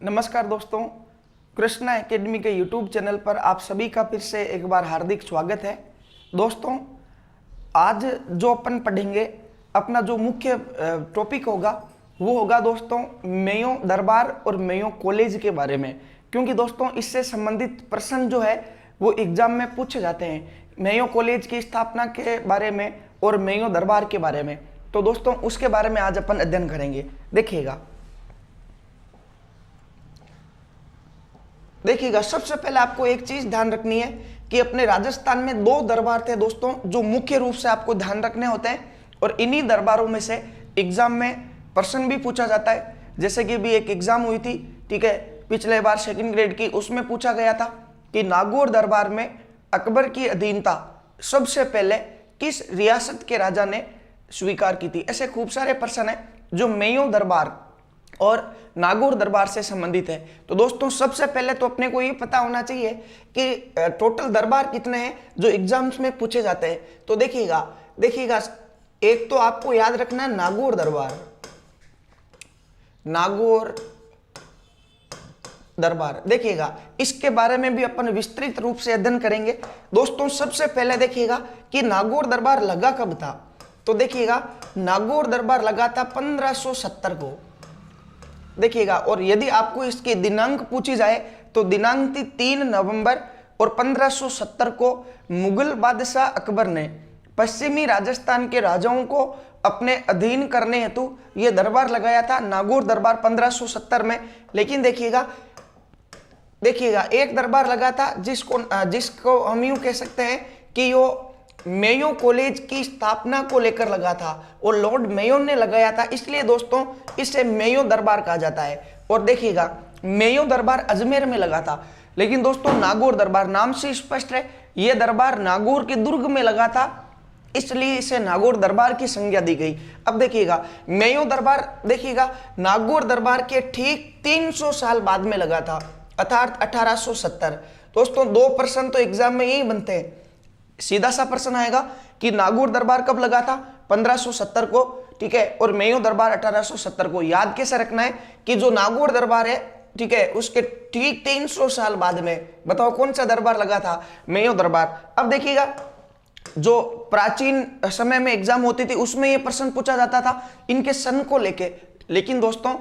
नमस्कार दोस्तों, कृष्णा एकेडमी के यूट्यूब चैनल पर आप सभी का फिर से एक बार हार्दिक स्वागत है। दोस्तों, आज जो अपन पढ़ेंगे, अपना जो मुख्य टॉपिक होगा वो होगा दोस्तों मेयो दरबार और मेयो कॉलेज के बारे में। क्योंकि दोस्तों इससे संबंधित प्रश्न जो है वो एग्जाम में पूछे जाते हैं, मेयो कॉलेज की स्थापना के बारे में और मेयो दरबार के बारे में। तो दोस्तों उसके बारे में आज अपन अध्ययन करेंगे। देखिएगा, सबसे पहले आपको एक चीज ध्यान रखनी है कि अपने राजस्थान में दो दरबार थे दोस्तों, जो मुख्य रूप से आपको ध्यान रखने होते हैं। और इन्हीं दरबारों में से एग्जाम में प्रश्न भी पूछा जाता है। जैसे कि भी एक एग्जाम हुई थी, ठीक है, पिछले बार सेकंड ग्रेड की, उसमें पूछा गया था कि नागौर दरबार में अकबर की अधीनता सबसे पहले किस रियासत के राजा ने स्वीकार की थी। ऐसे खूब सारे प्रश्न हैं जो मेयो दरबार और नागौर दरबार से संबंधित है। तो दोस्तों सबसे पहले तो अपने को ये पता होना चाहिए कि टोटल दरबार कितने हैं जो एग्जाम्स में पूछे जाते हैं। तो देखिएगा, एक तो आपको याद रखना है नागौर दरबार, नागौर दरबार। देखिएगा, इसके बारे में भी अपन विस्तृत रूप से अध्ययन करेंगे। दोस्तों सबसे पहले देखिएगा कि नागौर दरबार लगा कब था। तो देखिएगा, नागौर दरबार लगा था 1570 को। देखिएगा, और यदि आपको इसकी दिनांक पूछी जाए तो दिनांक थी 3 नवंबर, और 1570 को मुगल बादशाह अकबर ने पश्चिमी राजस्थान के राजाओं को अपने अधीन करने हेतु यह दरबार लगाया था, नागौर दरबार 1570 में। लेकिन देखिएगा, एक दरबार लगा था जिसको हम यूं कह सकते हैं कि यो मेयो कॉलेज की स्थापना को लेकर लगा था, और लॉर्ड मेयो ने लगाया था, इसलिए दोस्तों इसे मेयो दरबार कहा जाता है। और देखिएगा, मेयो दरबार अजमेर में लगा था। लेकिन दोस्तों नागौर दरबार, नाम से स्पष्ट है, यह दरबार नागौर के दुर्ग में लगा था, इसलिए इसे नागौर दरबार की संज्ञा दी गई। अब देखिएगा, मेयो दरबार, देखिएगा नागौर दरबार के ठीक 300 साल बाद में लगा था, अर्थात 1870। दोस्तों दो प्रश्न तो एग्जाम में यही बनते हैं। सीधा सा प्रश्न आएगा कि नागौर दरबार कब लगा था, 1570 को, ठीक है, और मेयो दरबार 1870 को। याद कैसे रखना है कि जो नागौर दरबार है, ठीक है, उसके ठीक 300 साल बाद में बताओ कौन सा दरबार लगा था, मेयो दरबार। अब देखिएगा, जो प्राचीन समय में एग्जाम होती थी उसमें यह प्रश्न पूछा जाता था इनके सन को लेके। लेकिन दोस्तों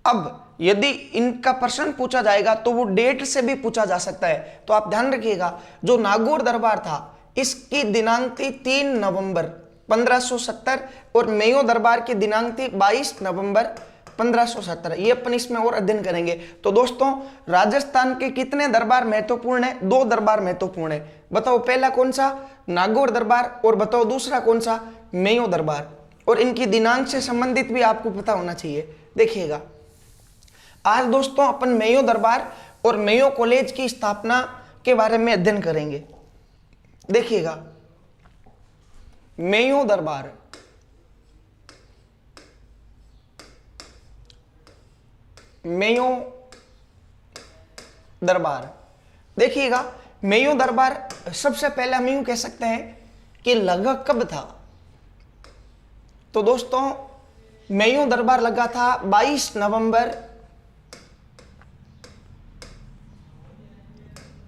अब यदि इनका प्रश्न पूछा जाएगा तो वो डेट से भी पूछा जा सकता है। तो आप ध्यान रखिएगा, जो नागौर दरबार था इसकी दिनांक थी 3 नवंबर 1570, और मेयो दरबार की दिनांक थी 22 नवंबर 1570। ये अपन इसमें और अध्ययन करेंगे। तो दोस्तों राजस्थान के कितने दरबार महत्वपूर्ण है? दो दरबार महत्वपूर्ण है। बताओ पहला कौन सा? नागौर दरबार, और बताओ दूसरा कौन सा? मेयो दरबार। और इनकी दिनांक से संबंधित भी आपको पता होना चाहिए। देखिएगा, आज दोस्तों अपन मेयो दरबार और मेयो कॉलेज की स्थापना के बारे में अध्ययन करेंगे। देखिएगा, मेयो दरबार, मेयो दरबार, देखिएगा मेयो दरबार सबसे पहले हम यूं कह सकते हैं कि लगा कब था। तो दोस्तों मेयो दरबार लगा था 22 नवंबर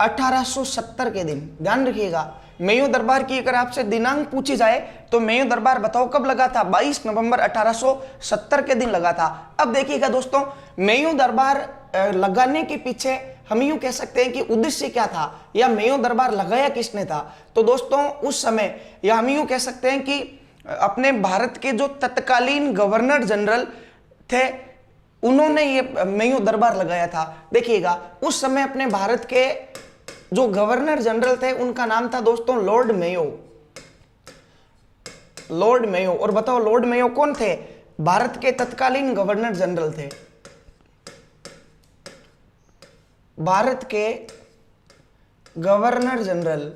1870 के दिन। ध्यान रखिएगा, मेयो दरबार की अगर आपसे दिनांक पूछी जाए तो मेयो दरबार बताओ कब लगा था? 22 नवंबर 1870 के दिन लगा था। अब देखिएगा दोस्तों, मेयो दरबार लगाने के पीछे हम यूं कह सकते हैं कि उद्देश्य क्या था, या मेयो दरबार लगाया किसने था। तो दोस्तों उस समय, या हम यूं कह सकते हैं कि अपने भारत के जो तत्कालीन गवर्नर जनरल थे उन्होंने ये मेयो दरबार लगाया था। देखिएगा, उस समय अपने भारत के जो गवर्नर जनरल थे उनका नाम था दोस्तों लॉर्ड मेयो। लॉर्ड मेयो, और बताओ लॉर्ड मेयो कौन थे? भारत के तत्कालीन गवर्नर जनरल थे। भारत के गवर्नर जनरल,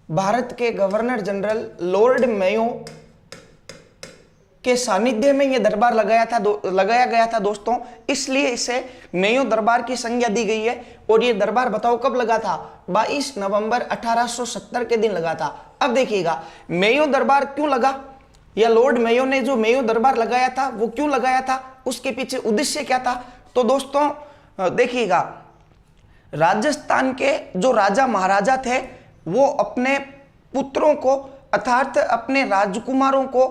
भारत के गवर्नर जनरल लॉर्ड मेयो के सानिध्य में यह दरबार लगाया गया था दोस्तों, इसलिए इसे मेयो दरबार की संज्ञा दी गई है। और ये दरबार बताओ कब लगा था? 22 नवंबर 1870 के दिन लगा था। अब देखिएगा, मेयो दरबार क्यों लगा, या लॉर्ड मेयो ने जो मेयो दरबार लगाया था वो क्यों लगाया था, उसके पीछे उद्देश्य क्या था? तो दोस्तों देखिएगा, राजस्थान के जो राजा महाराजा थे वो अपने पुत्रों को अर्थात अपने राजकुमारों को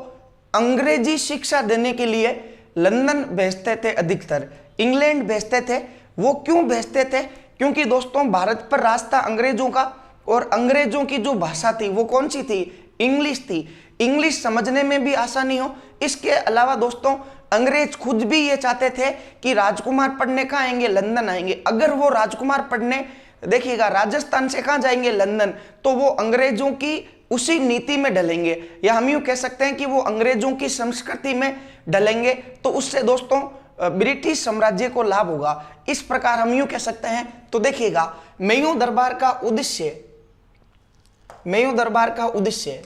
अंग्रेजी शिक्षा देने के लिए लंदन भेजते थे, अधिकतर इंग्लैंड भेजते थे। वो क्यों भेजते थे? क्योंकि दोस्तों भारत पर राज था अंग्रेजों का, और अंग्रेजों की जो भाषा थी वो कौन सी थी? इंग्लिश थी। इंग्लिश समझने में भी आसानी हो। इसके अलावा दोस्तों अंग्रेज खुद भी ये चाहते थे कि राजकुमार पढ़ने कहाँ आएंगे? लंदन आएंगे। अगर वो राजकुमार पढ़ने, देखिएगा, राजस्थान से कहाँ जाएंगे? लंदन, तो वो अंग्रेजों की उसी नीति में ढलेंगे, या हम यूं कह सकते हैं कि वो अंग्रेजों की संस्कृति में ढलेंगे। तो उससे दोस्तों ब्रिटिश साम्राज्य को लाभ होगा, इस प्रकार हम यूं कह सकते हैं। तो देखिएगा, मेयो दरबार का उद्देश्य, मेयो दरबार का उद्देश्य,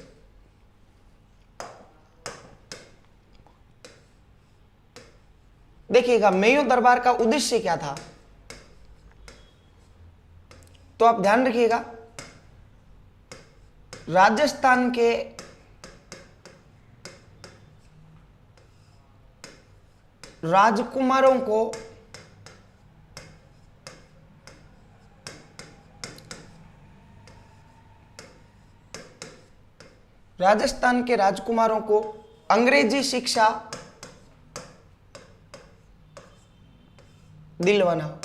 देखिएगा मेयो दरबार का उद्देश्य क्या था? तो आप ध्यान रखिएगा, राजस्थान के राजकुमारों को अंग्रेजी शिक्षा दिलवाना।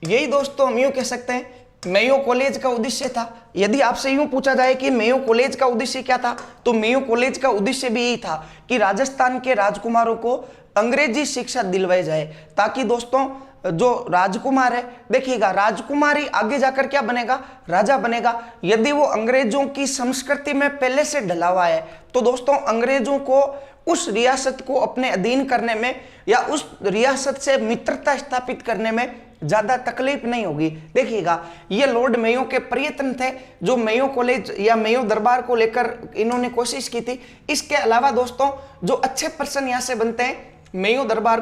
यही दोस्तों हम यूं कह सकते हैं मेयो कॉलेज का उद्देश्य था। यदि आपसे यूं पूछा जाए कि मेयो कॉलेज का उद्देश्य क्या था, तो मेयो कॉलेज का उद्देश्य भी यही था कि राजस्थान के राजकुमारों को अंग्रेजी शिक्षा दिलवाई जाए, ताकि दोस्तों जो राजकुमार है, देखिएगा, राजकुमार ही आगे जाकर क्या बनेगा? राजा बनेगा। यदि वो अंग्रेजों की संस्कृति में पहले से ढला हुआ है तो दोस्तों अंग्रेजों को उस रियासत को अपने अधीन करने में या उस रियासत से मित्रता स्थापित करने में ज्यादा तकलीफ नहीं होगी। देखिएगा, ये लॉर्ड मेयो के प्रयत्न थे जो मेयो कॉलेज या मेयो दरबार को लेकर इन्होंने कोशिश की थी। इसके अलावा दोस्तों जो अच्छे पर्सन यहां से बनते हैं मेयो दरबार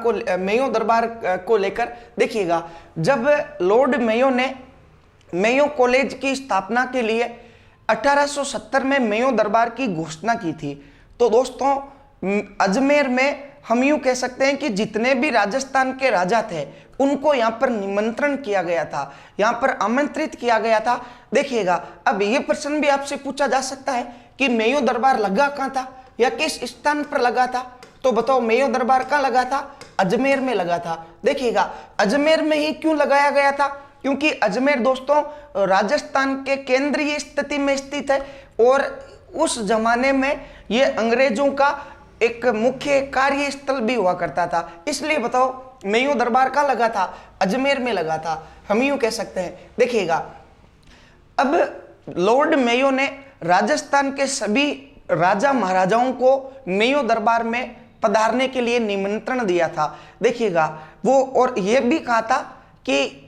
को लेकर, देखिएगा, जब लॉर्ड मेयो ने मेयो कॉलेज की स्थापना के लिए 1870 में मेयो दरबार की घोषणा की थी, तो दोस्तों अजमेर में हम यूं कह सकते हैं कि जितने भी राजस्थान के राजा थे उनको यहां पर निमंत्रण किया गया था, यहां पर आमंत्रित किया गया था। देखिएगा, अब यह प्रश्न भी आपसे पूछा जा सकता है कि मेयो दरबार लगा कहां था या किस स्थान पर लगा था? तो बताओ, मेयो दरबार कहां लगा था? अजमेर में लगा था। देखिएगा, अजमेर में ही क्यों लगाया गया था? क्योंकि अजमेर दोस्तों राजस्थान के केंद्रीय स्थिति में स्थित है और उस जमाने में यह अंग्रेजों का एक मुख्य कार्यस्थल भी हुआ करता था। इसलिए बताओ मेयो दरबार कहां लगा था? अजमेर में लगा था, हम यूं कह सकते हैं। देखिएगा, अब लॉर्ड मेयो ने राजस्थान के सभी राजा महाराजाओं को मेयो दरबार में पधारने के लिए निमंत्रण दिया था। देखिएगा, वो और यह भी कहा था कि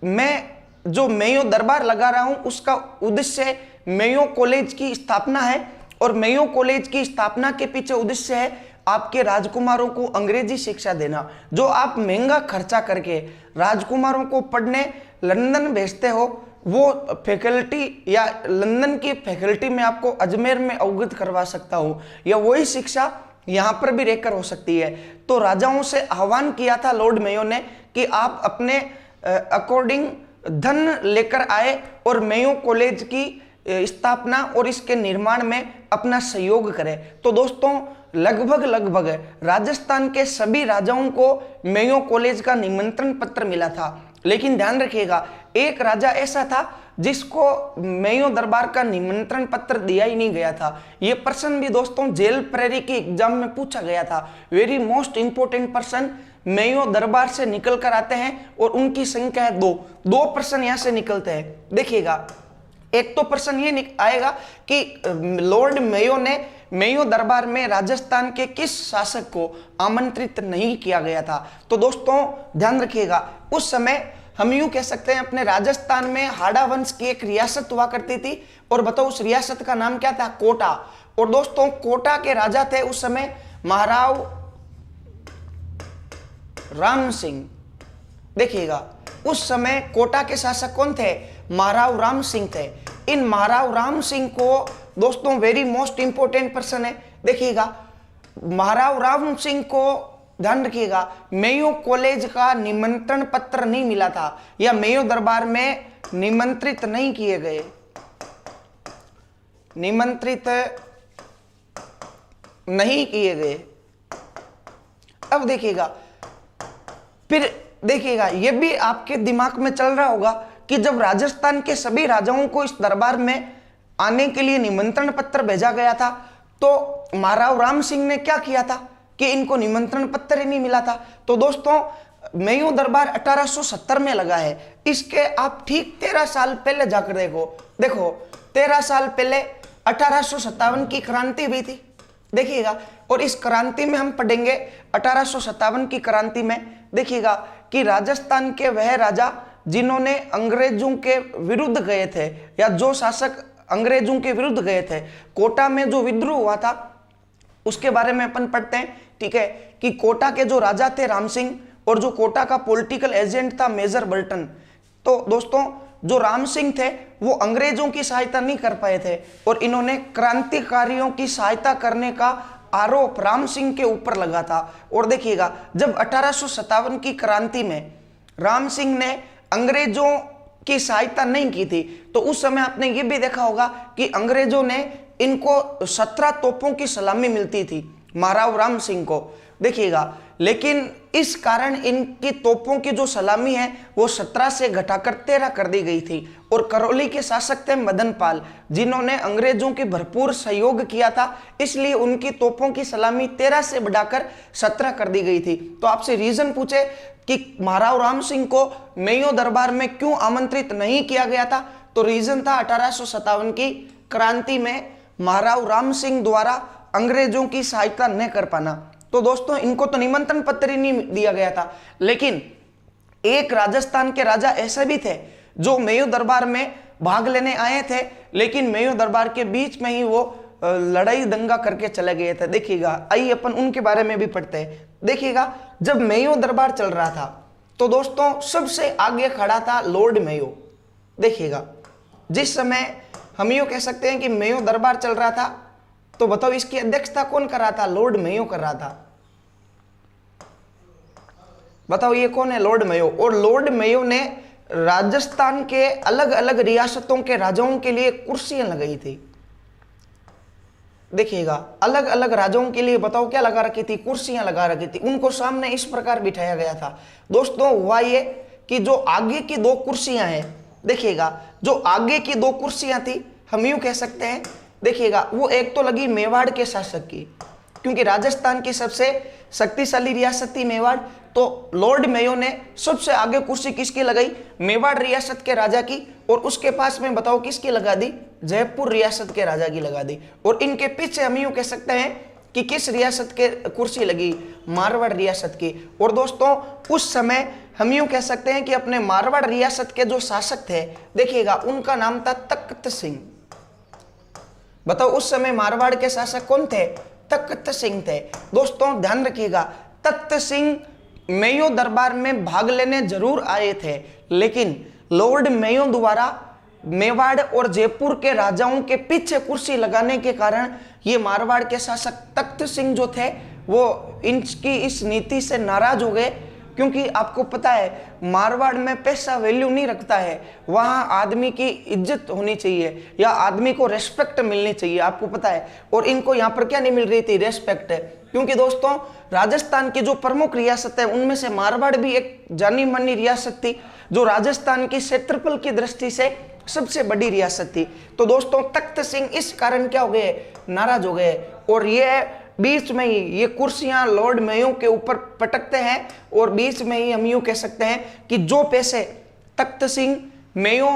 मैं जो मेयो दरबार लगा रहा हूं उसका उद्देश्य मेयो कॉलेज की स्थापना है, और मेयो कॉलेज की स्थापना के पीछे उद्देश्य है आपके राजकुमारों को अंग्रेजी शिक्षा देना। जो आप महंगा खर्चा करके राजकुमारों को पढ़ने लंदन भेजते हो, वो फैकल्टी या लंदन की फैकल्टी में आपको अजमेर में अवगत करवा सकता हूं, या वही शिक्षा यहां पर भी रहकर हो सकती है। तो राजाओं से आह्वान किया था लॉर्ड मेयो ने कि आप अपने अकॉर्डिंग धन लेकर आए और मेयो कॉलेज की स्थापना और इसके निर्माण में अपना सहयोग करें। तो दोस्तों लगभग राजस्थान के सभी राजाओं को मेयो कॉलेज का निमंत्रण पत्र मिला था। लेकिन ध्यान रखिएगा, एक राजा ऐसा था जिसको मेयो दरबार का निमंत्रण पत्र दिया ही नहीं गया था। यह प्रश्न भी दोस्तों जेल प्रेरी के एग्जाम में पूछा गया था। Very most important person Mayo दरबार से निकल कर आते हैं और उनकी संख्या है दो प्रश्न यहां से निकलते हैं। देखिएगा, एक तो प्रश्न ये आएगा कि लॉर्ड मेयो ने मेयो दरबार में राजस्थान के किस शासक को आमंत्रित नहीं किया गया था? तो दोस्तों ध्यान रखिएगा, उस समय हम यूं कह सकते हैं अपने राजस्थान में हाड़ा वंश की एक रियासत हुआ करती थी, और बताओ उस रियासत का नाम क्या था? कोटा। और दोस्तों कोटा के राजा थे उस समय महाराव राम सिंह। देखिएगा, उस समय कोटा के शासक कौन थे? महाराव राम सिंह थे। इन महाराव राम सिंह को दोस्तों वेरी मोस्ट इंपोर्टेंट पर्सन है। देखिएगा महाराव राम सिंह को ध्यान रखिएगा, मेयो कॉलेज का निमंत्रण पत्र नहीं मिला था या मेयो दरबार में निमंत्रित नहीं किए गए, निमंत्रित नहीं किए गए। अब देखिएगा, फिर देखिएगा ये भी आपके दिमाग में चल रहा होगा कि जब राजस्थान के सभी राजाओं को इस दरबार में आने के लिए निमंत्रण पत्र भेजा गया था तो महाराव राम सिंह ने क्या किया था कि इनको निमंत्रण पत्र ही नहीं मिला था। तो दोस्तों मेयो दरबार 1870 में लगा है, इसके आप ठीक 13 साल पहले जाकर देखो 13 साल पहले 1857 की क्रांति हुई थी। देखिएगा, और इस क्रांति में हम पढ़ेंगे 1857 की क्रांति में देखिएगा कि राजस्थान के वह राजा जिन्होंने अंग्रेजों के विरुद्ध गए थे या जो शासक अंग्रेजों के विरुद्ध गए थे, कोटा में जो विद्रोह हुआ था उसके बारे में अपन पढ़ते हैं। ठीक है, कि कोटा के जो राजा थे राम सिंह और जो कोटा का पॉलिटिकल एजेंट था मेजर बल्टन। तो दोस्तों जो राम सिंह थे वो अंग्रेजों की सहायता नहीं कर पाए थे और इन्होंने क्रांतिकारियों की सहायता करने का आरोप राम सिंह के ऊपर लगा था। और देखिएगा जब 1857 की क्रांति में राम सिंह ने अंग्रेजों की सहायता नहीं की थी तो उस समय आपने ये भी देखा होगा कि अंग्रेजों ने इनको 17 तोपों की सलामी मिलती थी महाराव राम सिंह को। देखिएगा, लेकिन इस कारण इनकी तोपों की जो सलामी है वो 17 से घटाकर 13 कर दी गई थी। और करौली के शासक थे मदन पाल जिन्होंने अंग्रेजों की भरपूर सहयोग किया था, इसलिए उनकी तोपों की सलामी 13 से बढ़ाकर 17 कर दी गई थी। तो आपसे रीजन पूछे कि महाराव राम सिंह को मेयो दरबार में क्यों आमंत्रित नहीं किया गया था, तो रीजन था 1857 की क्रांति में महाराव राम सिंह द्वारा अंग्रेजों की सहायता न कर पाना। तो दोस्तों इनको तो निमंत्रण पत्र ही नहीं दिया गया था, लेकिन एक राजस्थान के राजा ऐसे भी थे जो मेयो दरबार में भाग लेने आए थे, लेकिन मेयो दरबार के बीच में ही वो लड़ाई दंगा करके चले गए थे। देखिएगा, आइए अपन उनके बारे में भी पढ़ते हैं। देखिएगा, जब मेयो दरबार चल रहा था तो दोस्तों सबसे आगे खड़ा था लॉर्ड मेयो। देखिएगा, जिस समय हम यूं कह सकते हैं कि मेयो दरबार चल रहा था तो बताओ इसकी अध्यक्षता कौन कर रहा था? लॉर्ड मेयो कर रहा था। बताओ ये कौन है? Lord Mayo. और लॉर्ड मेयो ने राजस्थान के अलग अलग रियासतों के राजाओं के लिए कुर्सियां लगाई थी। देखिएगा, अलग अलग राजाओं के लिए बताओ क्या लगा रखी थी? कुर्सियां लगा रखी थी। उनको सामने इस प्रकार बिठाया गया था। दोस्तों हुआ ये कि जो आगे की 2 कुर्सियां हैं, देखिएगा जो आगे की 2 कुर्सियां थी हम यूं कह सकते हैं, देखिएगा वो एक तो लगी मेवाड़ के शासक की, क्योंकि राजस्थान की सबसे शक्तिशाली रियासत थी मेवाड़। तो लॉर्ड मेयो ने सबसे आगे कुर्सी किसकी लगाई? मेवाड़ रियासत के राजा की। और उसके पास में बताओ किसकी लगा दी? जयपुर रियासत के राजा की लगा दी। और इनके पीछे हम यूं कह सकते हैं कि किस रियासत के कुर्सी लगी? मारवाड़ रियासत की। और दोस्तों उस समय हम यूं कह सकते हैं कि अपने मारवाड़ रियासत के जो शासक थे, देखिएगा उनका नाम था तख्त सिंह। बताओ उस समय मारवाड़ के शासक कौन थे? तख्त सिंह थे। दोस्तों ध्यान रखिएगा, तख्त सिंह मेयो दरबार में भाग लेने जरूर आए थे, लेकिन लॉर्ड मेयो द्वारा मेवाड़ और जयपुर के राजाओं के पीछे कुर्सी लगाने के कारण ये मारवाड़ के शासक तख्त सिंह जो थे वो इनकी इस नीति से नाराज हो गए। क्योंकि आपको पता है मारवाड़ में पैसा वैल्यू नहीं रखता है, वहां आदमी की इज्जत होनी चाहिए या आदमी को रेस्पेक्ट मिलनी चाहिए, आपको पता है। और इनको यहाँ पर क्या नहीं मिल रही थी? रेस्पेक्ट। क्योंकि दोस्तों राजस्थान की जो प्रमुख रियासत है उनमें से मारवाड़ भी एक जानी मानी रियासत थी जो राजस्थान की क्षेत्रफल की दृष्टि से सबसे बड़ी रियासत थी। तो दोस्तों तख्त सिंह इस कारण क्या हो गए? नाराज हो गए। और ये बीच में ही ये कुर्सियां लॉर्ड मेयो के ऊपर पटकते हैं और बीच में ही हम यूं कह सकते हैं कि जो पैसे तख्त सिंह मेयो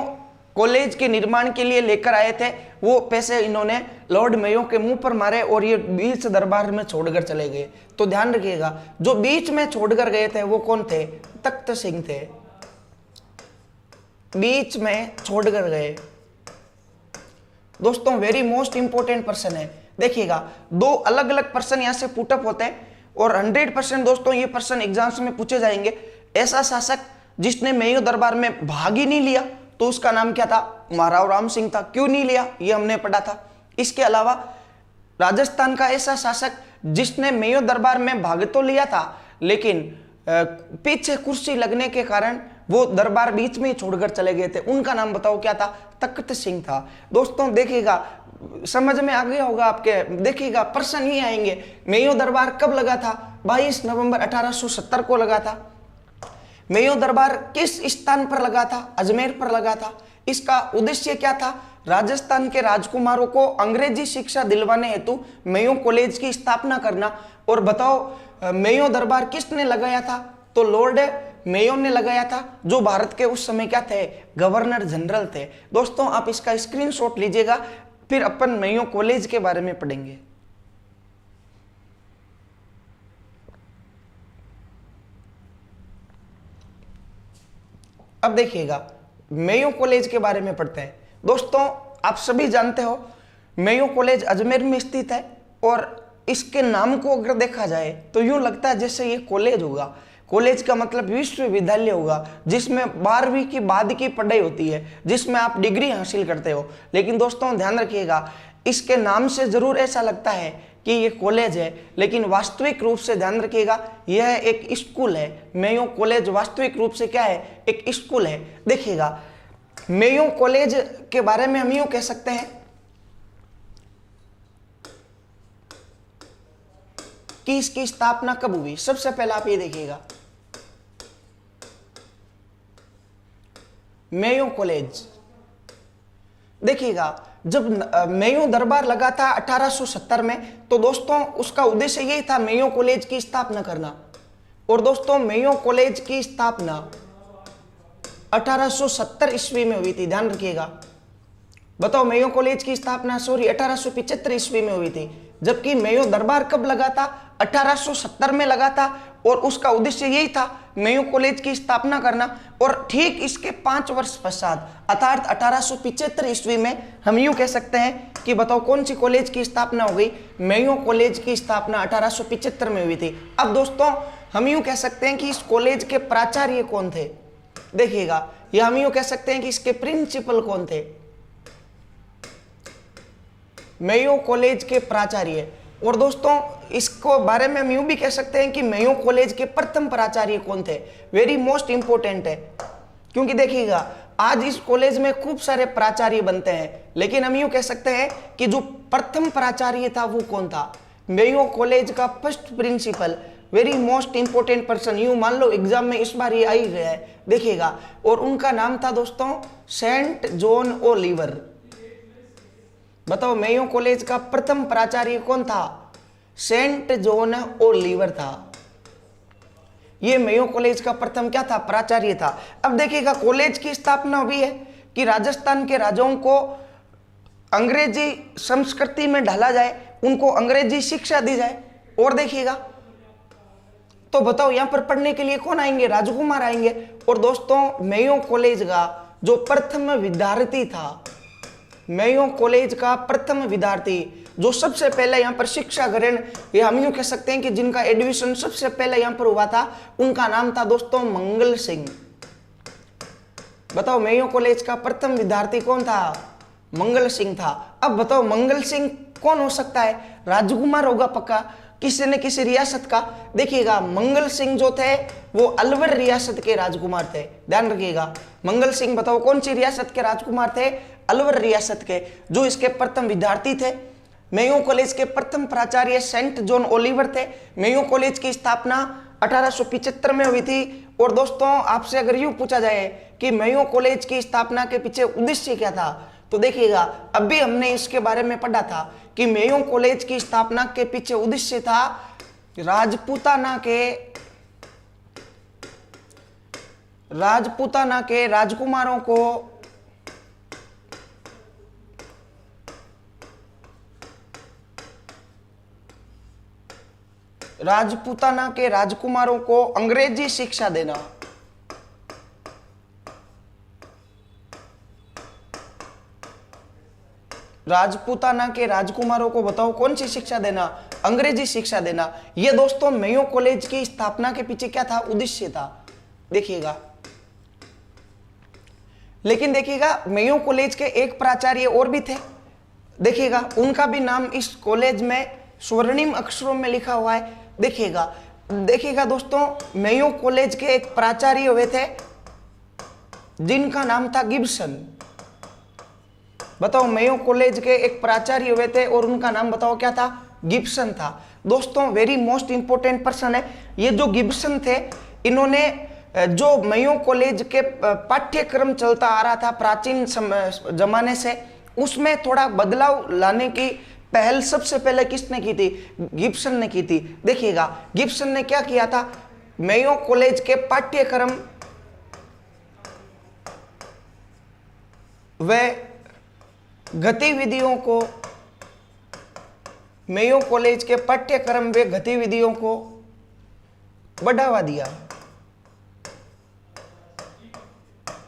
कॉलेज के निर्माण के लिए लेकर आए थे वो पैसे इन्होंने लॉर्ड मेयो के मुंह पर मारे और ये बीच दरबार में छोड़कर चले गए। तो ध्यान रखिएगा, जो बीच में छोड़कर गए थे वो कौन थे? तख्त सिंह थे, बीच में छोड़कर गए। दोस्तों वेरी मोस्ट इंपोर्टेंट पर्सन है। देखिएगा 2 अलग अलग पर्सन यहां से पुटअप होते हैं और 100% दोस्तों ये पर्सन एग्जाम्स में पूछे जाएंगे। ऐसा शासक जिसने मेयो दरबार में भाग ही नहीं लिया तो उसका नाम क्या था? महाराव राम सिंह था। क्यों नहीं लिया ये हमने पढ़ा था। इसके अलावा राजस्थान का ऐसा शासक जिसने मेयो दरबार में भाग तो लिया था, लेकिन पीछे कुर्सी लगने के कारण वो दरबार बीच में ही छोड़कर चले गए थे, उनका नाम बताओ क्या था? तख्त सिंह था। दोस्तों देखिएगा, समझ में आ गया होगा आपके, देखिएगा प्रश्न ही आएंगे। मेयो दरबार कब लगा था? 22 नवंबर 1870 को लगा था। मेयो दरबार किस स्थान पर लगा था? अजमेर पर लगा था। इसका उद्देश्य क्या था? राजस्थान के राजकुमारों को अंग्रेजी शिक्षा दिलवाने हेतु मेयो कॉलेज की स्थापना करना। और बताओ मेयो दरबार किसने लगाया था? तो लॉर्ड मेयो ने लगाया था, जो भारत के उस समय क्या थे? गवर्नर जनरल थे। दोस्तों आप इसका स्क्रीनशॉट लीजिएगा, फिर अपन मेयो कॉलेज के बारे में पढ़ेंगे। अब देखिएगा, मेयो कॉलेज के बारे में पढ़ते हैं। दोस्तों आप सभी जानते हो मेयो कॉलेज अजमेर में स्थित है, और इसके नाम को अगर देखा जाए तो यूं लगता है जैसे ये कॉलेज होगा। कॉलेज का मतलब विश्वविद्यालय होगा, जिसमें 12वीं की बाद की पढ़ाई होती है, जिसमें आप डिग्री हासिल करते हो। लेकिन दोस्तों ध्यान रखिएगा, इसके नाम से जरूर ऐसा लगता है कि ये कॉलेज है, लेकिन वास्तविक रूप से ध्यान रखिएगा यह एक स्कूल है। मेयो कॉलेज वास्तविक रूप से क्या है? एक स्कूल है। देखिएगा, मेयो कॉलेज के बारे में हम यूं कह सकते हैं कि इसकी स्थापना कब हुई। सबसे पहले आप ये देखिएगा, मेयो कॉलेज, देखिएगा जब मेयो दरबार लगा था 1870 में, तो दोस्तों उसका उद्देश्य यही था मेयो कॉलेज की स्थापना करना। और दोस्तों मेयो कॉलेज की स्थापना 1870 ईस्वी में हुई थी, ध्यान रखिएगा। बताओ मेयो कॉलेज की स्थापना 1875 ईस्वी में हुई थी, जबकि मेयो दरबार कब लगा था? 1870 में लगा था, और उसका उद्देश्य यही था मेयो कॉलेज की स्थापना करना। और ठीक इसके 5 वर्ष पश्चात अर्थात 1875 ईस्वी में हम यूं कह सकते हैं कि बताओ कौन सी कॉलेज की स्थापना हो गई? मेयो कॉलेज की स्थापना 1875 में हुई थी। अब दोस्तों हम यूं कह सकते हैं कि इस कॉलेज के प्राचार्य कौन थे? देखिएगा, या हम यूं कह सकते हैं कि इसके प्रिंसिपल कौन थे? मेयो कॉलेज के प्राचार्य। और दोस्तों इसको बारे में हम यूं भी कह सकते हैं कि मेयो कॉलेज के प्रथम प्राचार्य कौन थे? वेरी मोस्ट इंपोर्टेंट है, क्योंकि देखिएगा आज इस कॉलेज में खूब सारे प्राचार्य बनते हैं, लेकिन हम यूं कह सकते हैं कि जो प्रथम प्राचार्य था वो कौन था? मेयो कॉलेज का first principle, very most important person, यूं मान लो एग्जाम में इस बार ये आ ही गया है, देखिएगा। और उनका नाम था दोस्तों सेंट जॉन ओलिवर। बताओ मेयो कॉलेज का प्रथम प्राचार्य कौन था? सेंट जॉन ओलिवर था। ये मेयो कॉलेज का प्रथम क्या था? प्राचार्य था। अब देखिएगा, कॉलेज की स्थापना हुई है कि राजस्थान के राजाओं को अंग्रेजी संस्कृति में ढाला जाए, उनको अंग्रेजी शिक्षा दी जाए। और देखिएगा, तो बताओ यहां पर पढ़ने के लिए कौन आएंगे? राजकुमार आएंगे। और दोस्तों मेयो कॉलेज का जो प्रथम विद्यार्थी था, मेयो कॉलेज का प्रथम विद्यार्थी जो सबसे पहले यहाँ पर शिक्षा ग्रहण, या हम यूं कह सकते हैं कि जिनका एडमिशन सबसे पहले यहाँ पर हुआ था, उनका नाम था दोस्तों मंगल सिंह। बताओ मेयो कॉलेज का प्रथम विद्यार्थी कौन था? मंगल सिंह था। अब बताओ मंगल सिंह कौन हो सकता है? राजकुमार होगा पक्का, किसी न किसी रियासत का। देखिएगा, मंगल सिंह जो थे वो अलवर रियासत के राजकुमार थे, ध्यान रखिएगा। मंगल सिंह बताओ कौन सी रियासत के राजकुमार थे? अलवर रियासत के, जो इसके प्रथम विद्यार्थी थे। मेयो कॉलेज के प्रथम प्राचार्य सेंट जॉन ओलिवर थे। मेयो कॉलेज की स्थापना 1875 में हुई थी। और दोस्तों आपसे अगर यूं पूछा जाए कि मेयो कॉलेज की स्थापना के पीछे उद्देश्य क्या था, तो देखिएगा अभी हमने इसके बारे में पढ़ा था कि मेयो कॉलेज की स्थापना के पीछे उद्देश्य था राजपूताना के राजकुमारों को अंग्रेजी शिक्षा देना। राजपूताना के राजकुमारों को बताओ कौन सी शिक्षा देना? अंग्रेजी शिक्षा देना। यह दोस्तों मेयो कॉलेज की स्थापना के पीछे क्या था? उद्देश्य था। देखिएगा, लेकिन देखिएगा मेयो कॉलेज के एक प्राचार्य और भी थे, देखिएगा उनका भी नाम इस कॉलेज में स्वर्णिम अक्षरों में लिखा हुआ है। देखिएगा दोस्तों, मेयो कॉलेज के एक प्राचार्य हुए थे जिनका नाम था गिब्सन। बताओ, मेयो कॉलेज के एक प्राचार्य हुए थे और उनका नाम बताओ क्या था? गिब्सन था। दोस्तों वेरी मोस्ट इंपोर्टेंट पर्सन है ये जो गिब्सन थे। इन्होंने जो मेयो कॉलेज के पाठ्यक्रम चलता आ रहा था प्राचीन जमाने से, उसमें थोड़ा बदलाव लाने की पहल सबसे पहले किसने की थी? गिब्सन ने की थी। देखिएगा गिब्सन ने क्या किया था, मेयो कॉलेज के पाठ्यक्रम व गतिविधियों को, मेयो कॉलेज के पाठ्यक्रम व गतिविधियों को बढ़ावा दिया।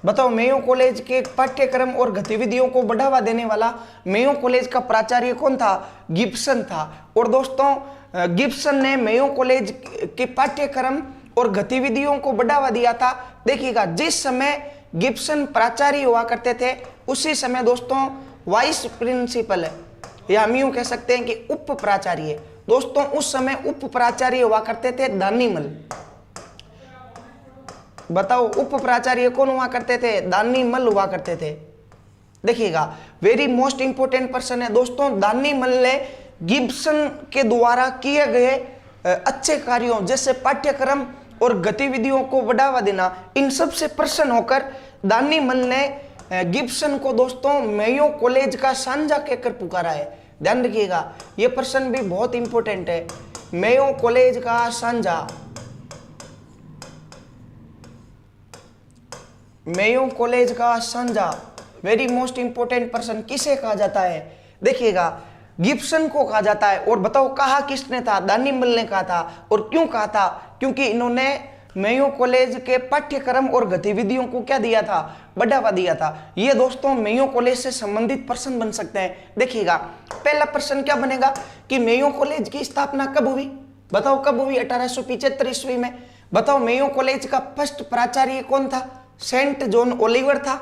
बताओ, मेयो कॉलेज के पाठ्यक्रम और गतिविधियों को बढ़ावा देने वाला मेयो कॉलेज का प्राचार्य कौन था? गिब्सन था। और दोस्तों गिब्सन ने मेयो कॉलेज के पाठ्यक्रम और गतिविधियों को बढ़ावा दिया था। देखिएगा जिस समय गिब्सन प्राचार्य हुआ करते थे उसी समय दोस्तों वाइस प्रिंसिपल, या हम यूं कह सकते हैं कि उप प्राचार्य, दोस्तों उस समय उप प्राचार्य हुआ करते थे दानिमल। बताओ उप प्राचार्य कौन हुआ करते थे? दानिमल हुआ करते थे। देखिएगा वेरी मोस्ट इंपोर्टेंट पर्सन है दोस्तों। दानिमल ने गिब्सन के द्वारा किए गए अच्छे कार्यों जैसे पाठ्यक्रम और गतिविधियों को बढ़ावा देना, इन सब से प्रसन्न होकर दानिमल ने गिब्सन को दोस्तों मेयो कॉलेज का सांझा कहकर पुकारा है। ध्यान रखिएगा ये पर्सन भी बहुत इंपॉर्टेंट है। मेयो कॉलेज का सांझा, मेयो कॉलेज का सांझा, वेरी मोस्ट इंपोर्टेंट पर्सन किसे कहा जाता है? देखिएगा गिब्सन को कहा जाता है। और बताओ कहा किसने था? दानिमल ने कहा था। और क्यों कहा था? क्योंकि इन्होंने मेयो कॉलेज के पाठ्यक्रम और गतिविधियों को क्या दिया था? बढ़ावा दिया था। ये दोस्तों मेयो कॉलेज से संबंधित पर्सन बन सकते हैं। देखिएगा पहला पर्सन क्या बनेगा कि मेयो कॉलेज की स्थापना कब हुई? बताओ कब हुई? 1875 ईस्वी में। बताओ मेयो कॉलेज का फर्स्ट प्राचार्य कौन था? सेंट जॉन ओलिवर था।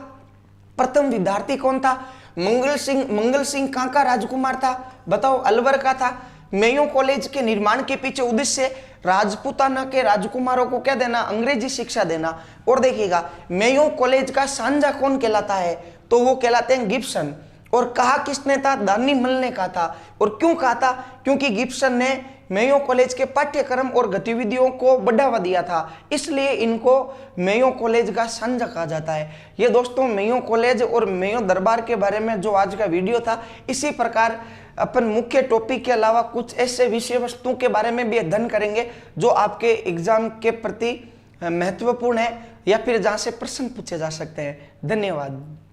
प्रथम विद्यार्थी कौन था? मंगल सिंह कांका राजकुमार था। बताओ अलवर का था। मेयो कॉलेज के निर्माण के पीछे उद्देश्य राजपूताना के राजकुमारों को क्या देना? अंग्रेजी शिक्षा देना। और देखिएगा मेयो कॉलेज का सांझा कौन कहलाता है? तो वो कहलाते हैं गिब्सन। और कहा किसने था? दानिमल ने कहा था। और क्यों कहा था? क्योंकि गिब्सन ने मेयो कॉलेज के पाठ्यक्रम और गतिविधियों को बढ़ावा दिया था, इसलिए इनको मेयो कॉलेज का सांझा कहा जाता है। ये दोस्तों मेयो कॉलेज और मेयो दरबार के बारे में जो आज का वीडियो था। इसी प्रकार अपन मुख्य टॉपिक के अलावा कुछ ऐसे विषय वस्तुओं के बारे में भी अध्ययन करेंगे जो आपके एग्जाम के प्रति महत्वपूर्ण है या फिर जहां से प्रश्न पूछे जा सकते हैं। धन्यवाद।